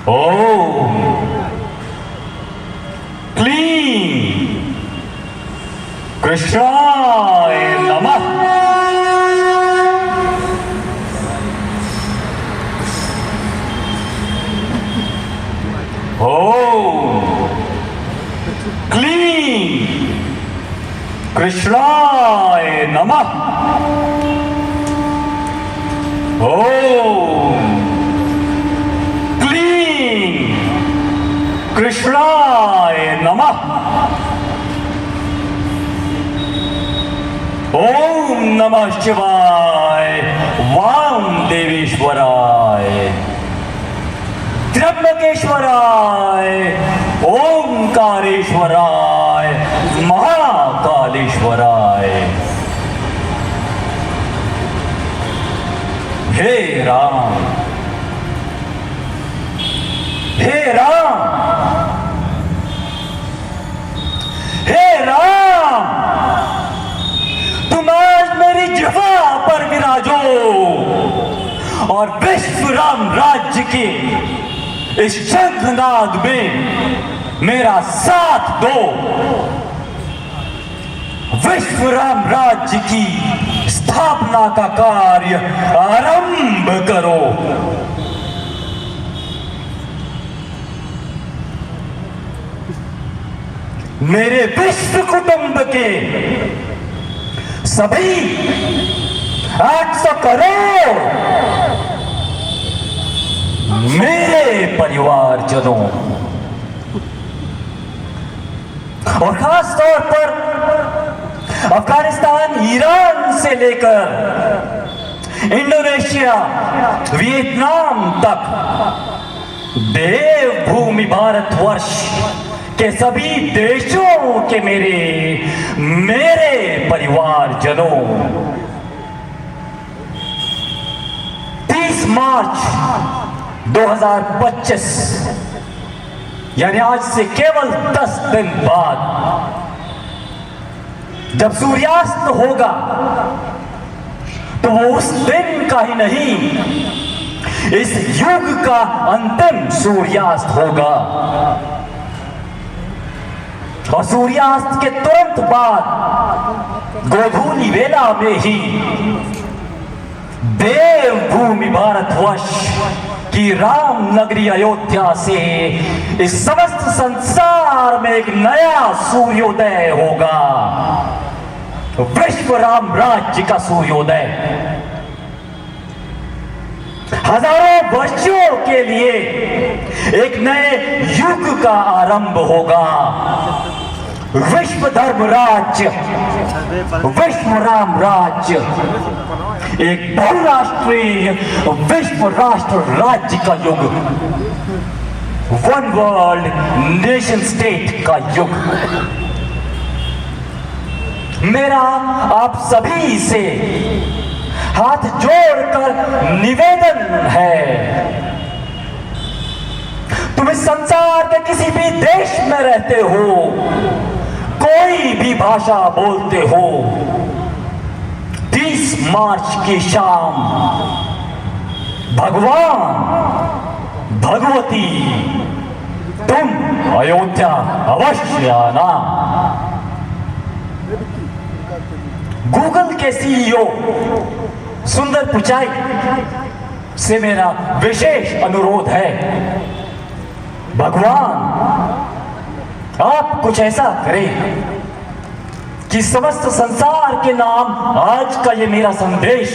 ओम क्लीं कृष्णाय नमः। ओम क्लीं कृष्णाय नमः। ओम क्लीं कृष्णाय नमः। ओम नमः शिवाय वाम देवेश्वराय त्र्यंबकेश्वराय ओंकारेश्वराय महाकालेश्वराय। हे राम, हे राम, हे राम, तुम आज मेरी जिह्वा पर विराजो और विश्व राम राज्य के इस शंखनाद में मेरा साथ दो। विश्व राम राज्य की स्थापना का कार्य आरंभ करो। मेरे विश्व कुटुंब के सभी 800 करोड़ मेरे परिवारजनों और खास तौर पर अफगानिस्तान, ईरान से लेकर इंडोनेशिया, वियतनाम तक देवभूमि भारतवर्ष के सभी देशों के मेरे परिवारजनों 30 मार्च 2025 यानी आज से केवल 10 दिन बाद जब सूर्यास्त होगा तो वो उस दिन का ही नहीं, इस युग का अंतिम सूर्यास्त होगा। और सूर्यास्त के तुरंत बाद गोधूली वेला में ही देवभूमि भारतवर्ष की राम नगरी अयोध्या से इस समस्त संसार में एक नया सूर्योदय होगा, विश्व राम राज्य का सूर्योदय। हजारों वर्षों के लिए एक नए युग का आरंभ होगा। विश्व धर्म राज्य, विश्व राम राज्य, एक बहुराष्ट्रीय विश्व राष्ट्र राज्य का युग, वन वर्ल्ड नेशन स्टेट का युग। मेरा आप सभी से हाथ जोड़कर निवेदन है, तुम इस संसार के किसी भी देश में रहते हो, कोई भी भाषा बोलते हो, 30 मार्च की शाम भगवान भगवती तुम अयोध्या अवश्य आना। गूगल के सीईओ सुंदर पिचाई से मेरा विशेष अनुरोध है, भगवान आप कुछ ऐसा करें कि समस्त संसार के नाम आज का ये मेरा संदेश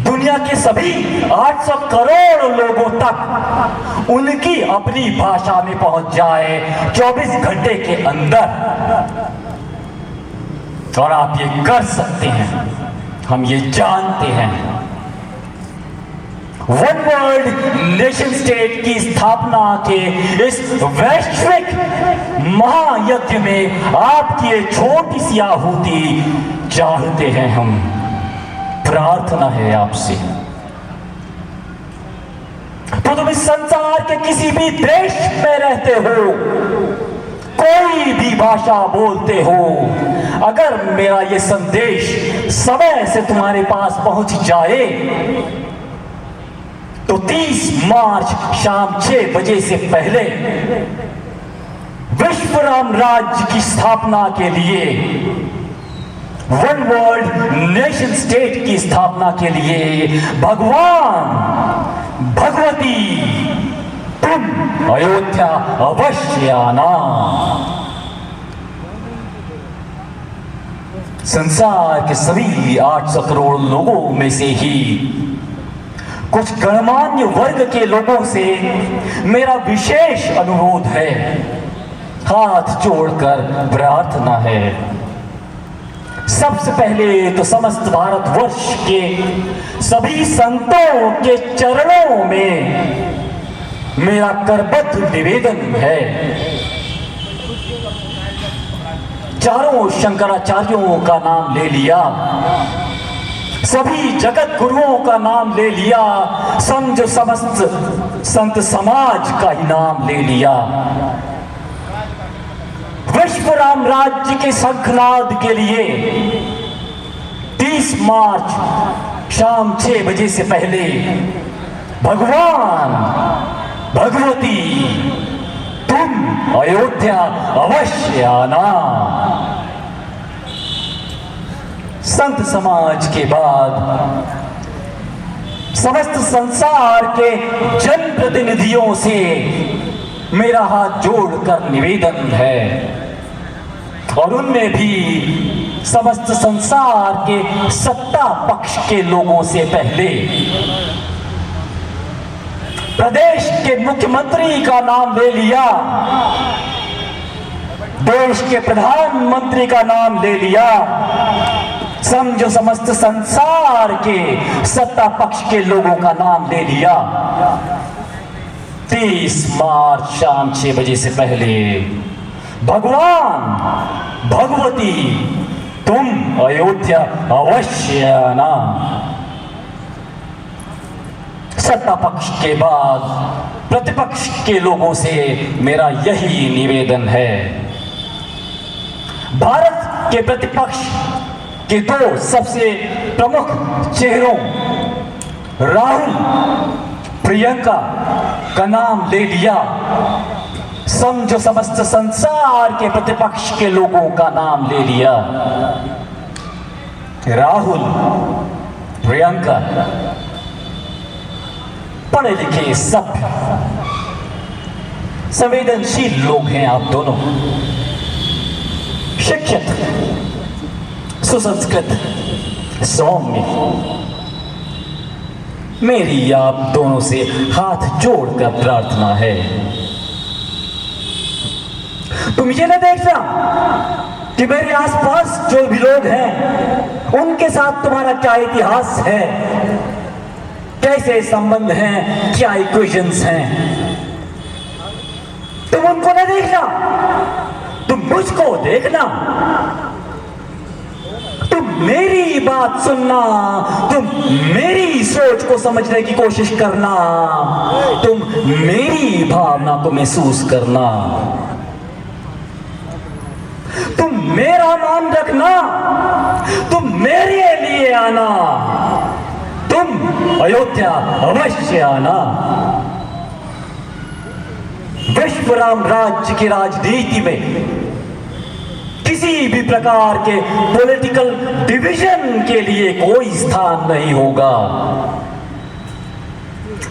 दुनिया के सभी 800 करोड़ लोगों तक उनकी अपनी भाषा में पहुंच जाए 24 घंटे के अंदर। और आप ये कर सकते हैं, हम ये जानते हैं। वन वर्ल्ड नेशन स्टेट की स्थापना के इस वैश्विक महायज्ञ में आपकी एक छोटी सी आहुति चाहते हैं हम। प्रार्थना है आपसे, तो तुम इस संसार के किसी भी देश में रहते हो, कोई भी भाषा बोलते हो, अगर मेरा ये संदेश समय से तुम्हारे पास पहुंच जाए तो 30 मार्च शाम 6 बजे से पहले विश्व राम राज्य की स्थापना के लिए, वन वर्ल्ड नेशन स्टेट की स्थापना के लिए भगवान भगवती तुम अयोध्या अवश्य आना। संसार के सभी 800 करोड़ लोगों में से ही कुछ गणमान्य वर्ग के लोगों से मेरा विशेष अनुरोध है, हाथ जोड़कर प्रार्थना है। सबसे पहले तो समस्त भारतवर्ष के सभी संतों के चरणों में मेरा करबद्ध निवेदन है। चारों शंकराचार्यों का नाम ले लिया, सभी जगत गुरुओं का नाम ले लिया, समझो समस्त संत समाज का ही नाम ले लिया। विश्व राम राज्य के शंखनाद के लिए 30 मार्च शाम 6 बजे से पहले भगवान भगवती तुम अयोध्या अवश्य आना। संत समाज के बाद समस्त संसार के जनप्रतिनिधियों से मेरा हाथ जोड़कर निवेदन है, और उनमें भी समस्त संसार के सत्ता पक्ष के लोगों से पहले प्रदेश के मुख्यमंत्री का नाम ले लिया, देश के प्रधानमंत्री का नाम ले लिया, समझो समस्त संसार के सत्ता पक्ष के लोगों का नाम ले लिया। 30 मार्च शाम 6 बजे से पहले भगवान भगवती तुम अयोध्या अवश्य आना। सत्ता पक्ष के बाद प्रतिपक्ष के लोगों से मेरा यही निवेदन है। भारत के प्रतिपक्ष के दो सबसे प्रमुख चेहरों राहुल प्रियंका का नाम ले लिया, समझो समस्त संसार के प्रतिपक्ष के लोगों का नाम ले लिया। राहुल प्रियंका पढ़े लिखे सभ्य संवेदनशील लोग हैं, आप दोनों शिक्षित सुसंस्कृत सौम्य। मेरी आप दोनों से हाथ जोड़कर प्रार्थना है, तुम ये न देखना कि मेरे आसपास जो भी लोग हैं उनके साथ तुम्हारा क्या इतिहास है, कैसे संबंध हैं, क्या इक्वेशंस हैं। तुम उनको न देखना, तुम मुझको देखना। तुम मेरी बात सुनना, तुम मेरी सोच को समझने की कोशिश करना, तुम मेरी भावना को महसूस करना। तुम मेरा मान रखना, तुम मेरे लिए आना, तुम अयोध्या अवश्य आना। विश्व राम राज्य की राजनीति में किसी भी प्रकार के पॉलिटिकल डिवीजन के लिए कोई स्थान नहीं होगा।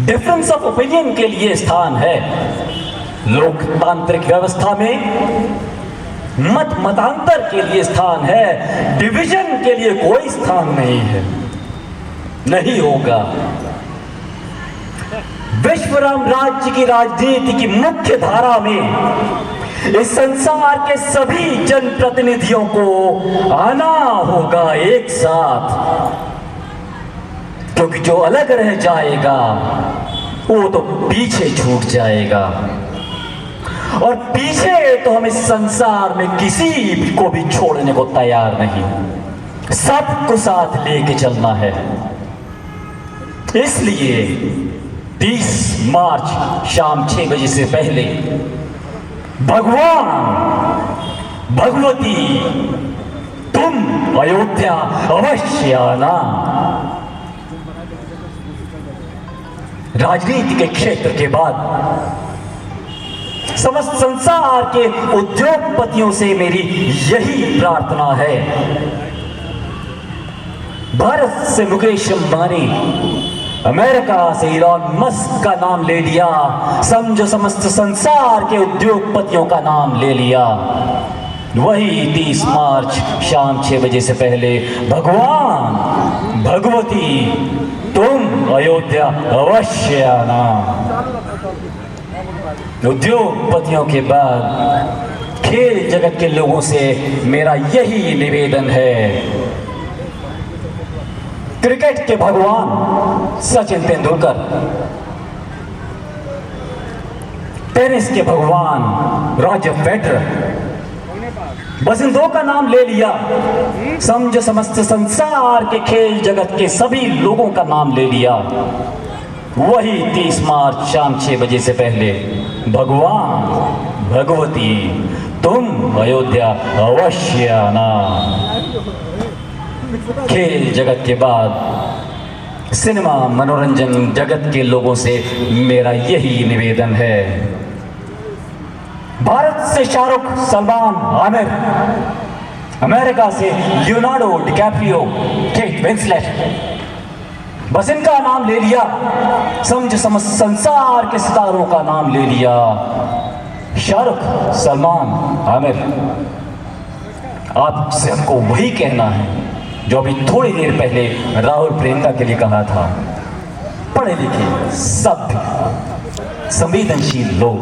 डिफरेंस ऑफ ओपिनियन के लिए स्थान है। लोकतांत्रिक व्यवस्था में मत मतांतर के लिए स्थान है, डिवीजन के लिए कोई स्थान नहीं है, नहीं होगा। विश्व राम राज्य की राजनीति की मुख्य धारा में इस संसार के सभी जनप्रतिनिधियों को आना होगा एक साथ, क्योंकि जो अलग रह जाएगा वो तो पीछे छूट जाएगा, और पीछे तो हम इस संसार में किसी को भी छोड़ने को तैयार नहीं, सबको साथ लेके चलना है। इसलिए 30 मार्च शाम 6 बजे से पहले भगवान भगवती तुम अयोध्या अवश्य आना। राजनीति के क्षेत्र के बाद समस्त संसार के उद्योगपतियों से मेरी यही प्रार्थना है। भारत से मुकेश अंबानी, अमेरिका से इलॉन मस्क का नाम ले लिया, समझो समस्त संसार के उद्योगपतियों का नाम ले लिया। वही 30 मार्च शाम 6 बजे से पहले भगवान भगवती तुम अयोध्या अवश्य आना। उद्योगपतियों के बाद खेल जगत के लोगों से मेरा यही निवेदन है। क्रिकेट के भगवान सचिन तेंदुलकर, टेनिस के भगवान रॉजर फेडरर, बस इन दो का नाम ले लिया, समझो समस्त संसार के खेल जगत के सभी लोगों का नाम ले लिया। वही 30 मार्च शाम 6 बजे से पहले भगवान भगवती तुम अयोध्या अवश्य आना। खेल जगत के बाद सिनेमा मनोरंजन जगत के लोगों से मेरा यही निवेदन है। भारत से शाहरुख, सलमान, आमिर, अमेरिका से लियोनार्डो डिकैप्रियो, केट विंसलेट, बस इनका नाम ले लिया, समझ समस्त संसार के सितारों का नाम ले लिया। शाहरुख, सलमान, आमिर, आपसे हमको वही कहना है जो अभी थोड़ी देर पहले राहुल प्रियंका के लिए कहा था। पढ़े लिखे, सभ्य, संवेदनशील लोग,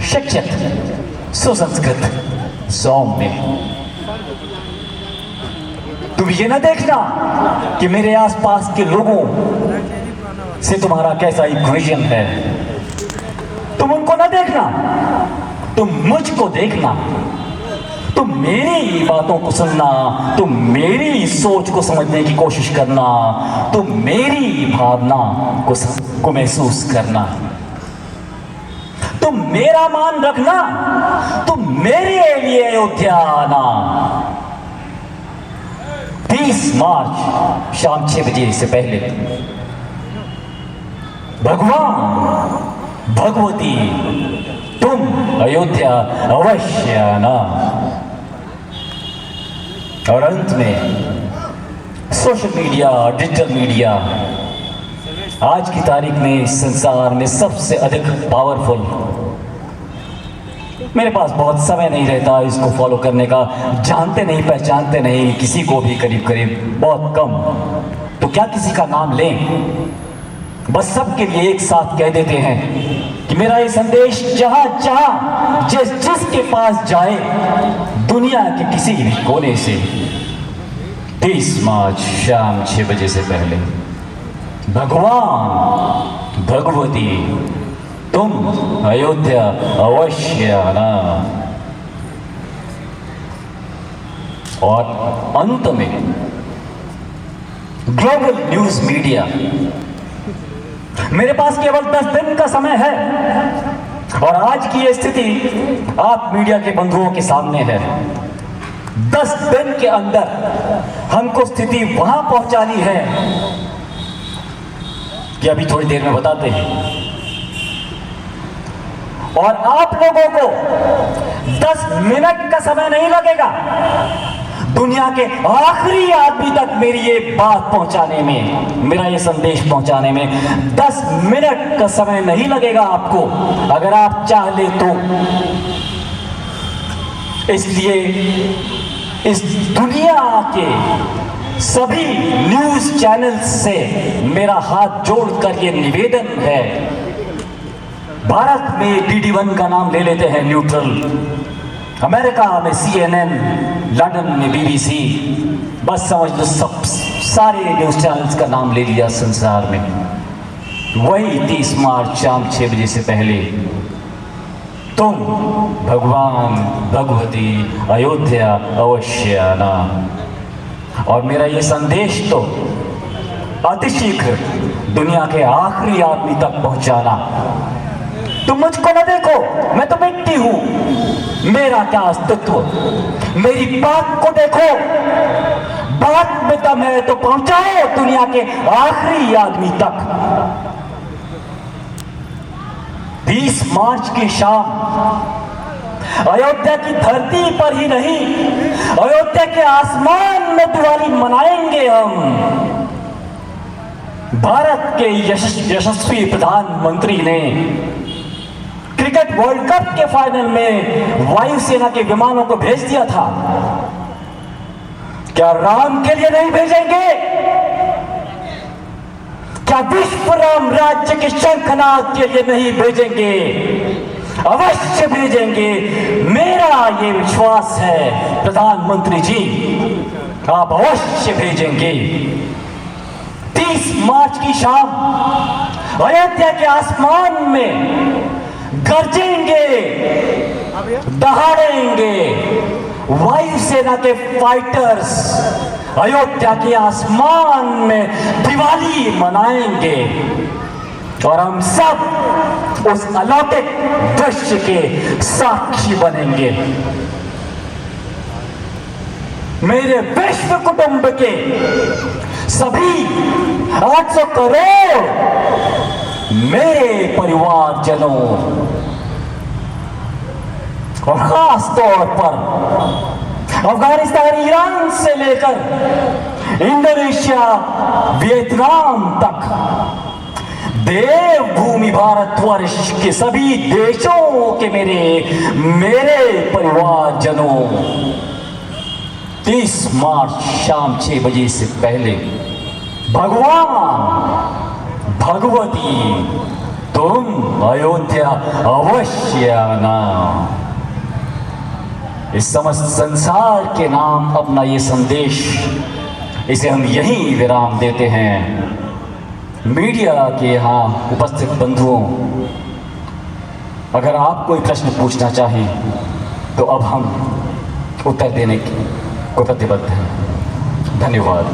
शिक्षित, सुसंस्कृत, सौम्य। तुम ये ना देखना कि मेरे आसपास के लोगों से तुम्हारा कैसा इक्वेशन है, तुम उनको ना देखना, तुम मुझको देखना। तुम मेरी बातों को सुनना, तुम मेरी सोच को समझने की कोशिश करना, तुम मेरी भावना को महसूस करना, तुम मेरा मान रखना, तुम मेरे लिए अयोध्या आना। 30 मार्च शाम 6 बजे से पहले भगवान भगवती तुम अयोध्या अवश्य आना। और अंत में सोशल मीडिया, डिजिटल मीडिया आज की तारीख में संसार में सबसे अधिक पावरफुल। मेरे पास बहुत समय नहीं रहता इसको फॉलो करने का, जानते नहीं पहचानते नहीं किसी को भी, करीब करीब बहुत कम। तो क्या किसी का नाम लें? बस सबके लिए एक साथ कह देते हैं कि मेरा ये संदेश जहां जहां जिसके पास जाए, दुनिया के किसी भी कोने से 30 मार्च शाम 6 बजे से पहले भगवान भगवती तुम अयोध्या अवश्य आना। और अंत में ग्लोबल न्यूज मीडिया, मेरे पास केवल 10 दिन का समय है और आज की ये स्थिति आप मीडिया के बंधुओं के सामने है। 10 दिन के अंदर हमको स्थिति वहां पहुंचानी है कि अभी थोड़ी देर में बताते हैं। और आप लोगों को 10 मिनट का समय नहीं लगेगा दुनिया के आखिरी आदमी तक मेरी ये बात पहुंचाने में, मेरा ये संदेश पहुंचाने में 10 मिनट का समय नहीं लगेगा आपको, अगर आप चाह ले तो। इसलिए इस दुनिया के सभी न्यूज चैनल्स से मेरा हाथ जोड़कर ये निवेदन है। भारत में DD1 का नाम ले लेते हैं, न्यूट्रल। अमेरिका में CNN, लंदन में BBC, बस समझ लो सब सारे न्यूज चैनल्स का नाम ले लिया संसार में। वही 30 मार्च शाम 6 बजे से पहले तुम भगवान भगवती अयोध्या अवश्य आना। और मेरा ये संदेश तो अतिशीघ्र दुनिया के आखिरी आदमी तक पहुंचाना। तुम मुझको न देखो, मैं तो मिट्टी हूं, मेरा क्या अस्तित्व, मेरी बात को देखो, बात में दम है तो पहुंचाओ दुनिया के आखिरी आदमी तक। 20 मार्च की शाम अयोध्या की धरती पर ही नहीं, अयोध्या के आसमान में दिवाली मनाएंगे हम। भारत के यशस्वी प्रधानमंत्री ने क्रिकेट वर्ल्ड कप के फाइनल में वायुसेना के विमानों को भेज दिया था। क्या राम के लिए नहीं भेजेंगे? क्या विश्व राम राज्य के शंखनाद के लिए नहीं भेजेंगे? अवश्य भेजेंगे, मेरा ये विश्वास है प्रधानमंत्री जी, आप अवश्य भेजेंगे। 30 मार्च की शाम अयोध्या के आसमान में गरजेंगे, दहाड़ेंगे वायुसेना के फाइटर्स, अयोध्या के आसमान में दिवाली मनाएंगे और हम सब उस अलौकिक दृश्य के साक्षी बनेंगे। मेरे विश्व कुटुंब के सभी 800 करोड़ मेरे परिवारजनों और खास तौर पर अफगानिस्तान, ईरान से लेकर इंडोनेशिया, वियतनाम तक देवभूमि भारतवर्ष के सभी देशों के मेरे परिवारजनों, 30 मार्च शाम 6 बजे से पहले भगवान भगवती तुम अयोध्या अवश्य आना। इस समस्त संसार के नाम अपना ये संदेश, इसे हम यहीं विराम देते हैं। मीडिया के यहाँ उपस्थित बंधुओं, अगर आप कोई प्रश्न पूछना चाहें तो अब हम उत्तर देने को प्रतिबद्ध हैं। धन्यवाद।